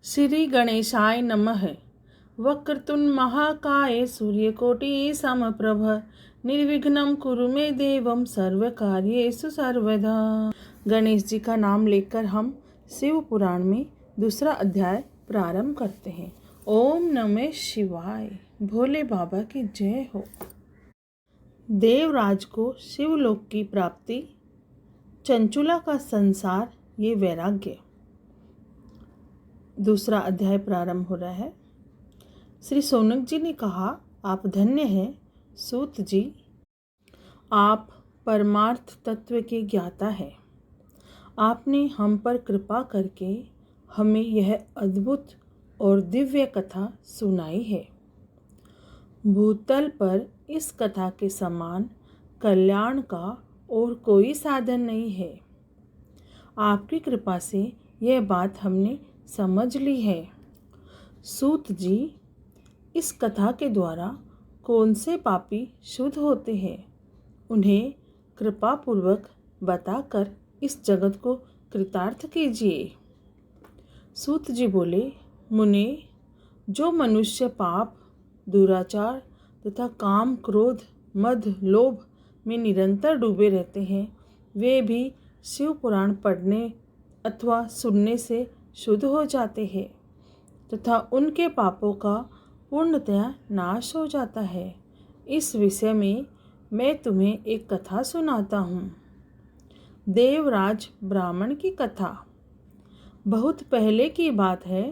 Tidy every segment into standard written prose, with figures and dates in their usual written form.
श्री गणेशाय नमः। वक्रतुंड महाकाय सूर्यकोटि समप्रभ निर्विघ्नं कुरु मे देवं सर्वकार्येषु सर्वदा। गणेश जी का नाम लेकर हम शिव पुराण में दूसरा अध्याय प्रारंभ करते हैं। ओम नमः शिवाय। भोले बाबा की जय हो। देवराज को शिवलोक की प्राप्ति, चंचुला का संसार, ये वैराग्य। दूसरा अध्याय प्रारंभ हो रहा है। श्री सोनक जी ने कहा, आप धन्य हैं सूत जी, आप परमार्थ तत्व के ज्ञाता हैं। आपने हम पर कृपा करके हमें यह अद्भुत और दिव्य कथा सुनाई है। भूतल पर इस कथा के समान कल्याण का और कोई साधन नहीं है। आपकी कृपा से यह बात हमने समझ ली है। सूत जी, इस कथा के द्वारा कौन से पापी शुद्ध होते हैं, उन्हें कृपा पूर्वक बताकर इस जगत को कृतार्थ कीजिए। सूत जी बोले, मुने, जो मनुष्य पाप, दुराचार तथा काम, क्रोध, मद, लोभ में निरंतर डूबे रहते हैं, वे भी शिव पुराण पढ़ने अथवा सुनने से शुद्ध हो जाते हैं तथा उनके पापों का पूर्णतया नाश हो जाता है। इस विषय में मैं तुम्हें एक कथा सुनाता हूँ। देवराज ब्राह्मण की कथा। बहुत पहले की बात है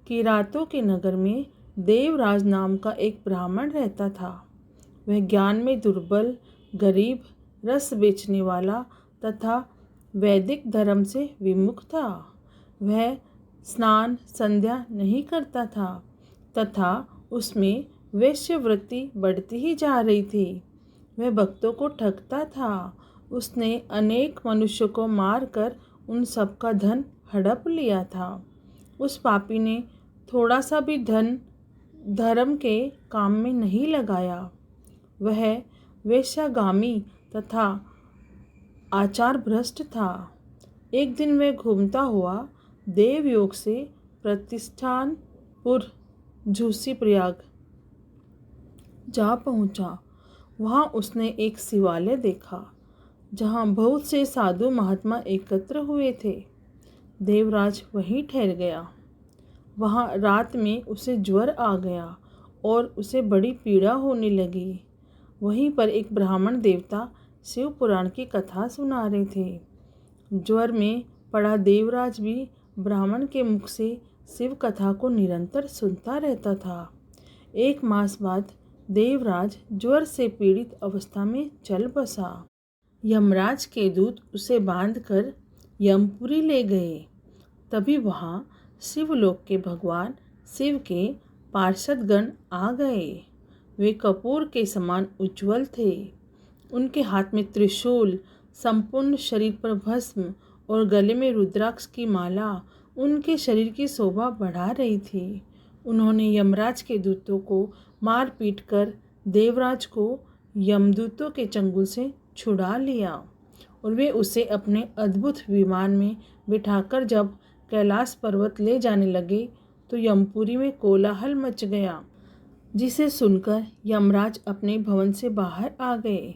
कि रातों के नगर में देवराज नाम का एक ब्राह्मण रहता था। वह ज्ञान में दुर्बल, गरीब, रस बेचने वाला तथा वैदिक धर्म से विमुख था। वह स्नान संध्या नहीं करता था तथा उसमें वेश्यावृत्ति बढ़ती ही जा रही थी। वह भक्तों को ठगता था। उसने अनेक मनुष्यों को मारकर उन सबका धन हड़प लिया था। उस पापी ने थोड़ा सा भी धन धर्म के काम में नहीं लगाया। वह वेश्यागामी तथा आचार भ्रष्ट था। एक दिन वह घूमता हुआ देवयोग से प्रतिष्ठानपुर झूसी प्रयाग जा पहुंचा। वहां उसने एक शिवालय देखा जहां बहुत से साधु महात्मा एकत्र हुए थे। देवराज वहीं ठहर गया। वहां रात में उसे ज्वर आ गया और उसे बड़ी पीड़ा होने लगी। वहीं पर एक ब्राह्मण देवता शिव पुराण की कथा सुना रहे थे। ज्वर में पड़ा देवराज भी ब्राह्मण के मुख से शिव कथा को निरंतर सुनता रहता था। एक मास बाद देवराज ज्वर से पीड़ित अवस्था में चल बसा। यमराज के दूत उसे बांधकर यमपुरी ले गए। तभी वहां शिवलोक के भगवान शिव के पार्षदगण आ गए। वे कपूर के समान उज्ज्वल थे। उनके हाथ में त्रिशूल, संपूर्ण शरीर पर भस्म और गले में रुद्राक्ष की माला उनके शरीर की शोभा बढ़ा रही थी। उन्होंने यमराज के दूतों को मार पीट कर देवराज को यमदूतों के चंगुल से छुड़ा लिया और वे उसे अपने अद्भुत विमान में बिठाकर जब कैलाश पर्वत ले जाने लगे तो यमपुरी में कोलाहल मच गया, जिसे सुनकर यमराज अपने भवन से बाहर आ गए।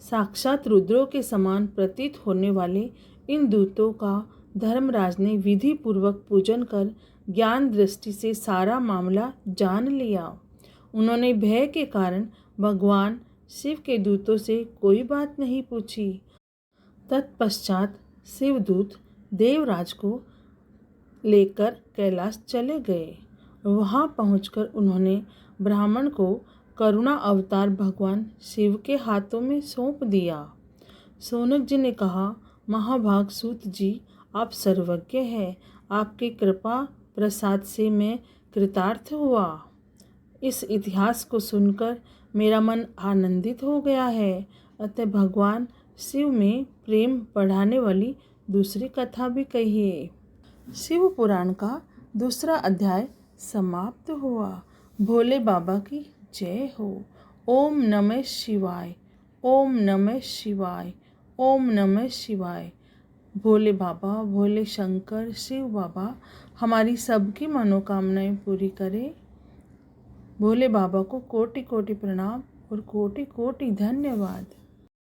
साक्षात रुद्रों के समान प्रतीत होने वाले इन दूतों का धर्मराज ने विधि पूर्वक पूजन कर ज्ञान दृष्टि से सारा मामला जान लिया। उन्होंने भय के कारण भगवान शिव के दूतों से कोई बात नहीं पूछी। तत्पश्चात शिवदूत देवराज को लेकर कैलाश चले गए। वहां पहुंचकर उन्होंने ब्राह्मण को करुणा अवतार भगवान शिव के हाथों में सौंप दिया। सोनक जी ने कहा, महाभाग सूत जी, आप सर्वज्ञ हैं। आपकी कृपा प्रसाद से मैं कृतार्थ हुआ। इस इतिहास को सुनकर मेरा मन आनंदित हो गया है। अतः भगवान शिव में प्रेम बढ़ाने वाली दूसरी कथा भी कहिए। शिव पुराण का दूसरा अध्याय समाप्त हुआ। भोले बाबा की जय हो। ओम नमः शिवाय। ओम नमः शिवाय। ओम नमः शिवाय। भोले बाबा, भोले शंकर, शिव बाबा हमारी सबकी मनोकामनाएं पूरी करें। भोले बाबा को कोटि कोटि प्रणाम और कोटि कोटि धन्यवाद।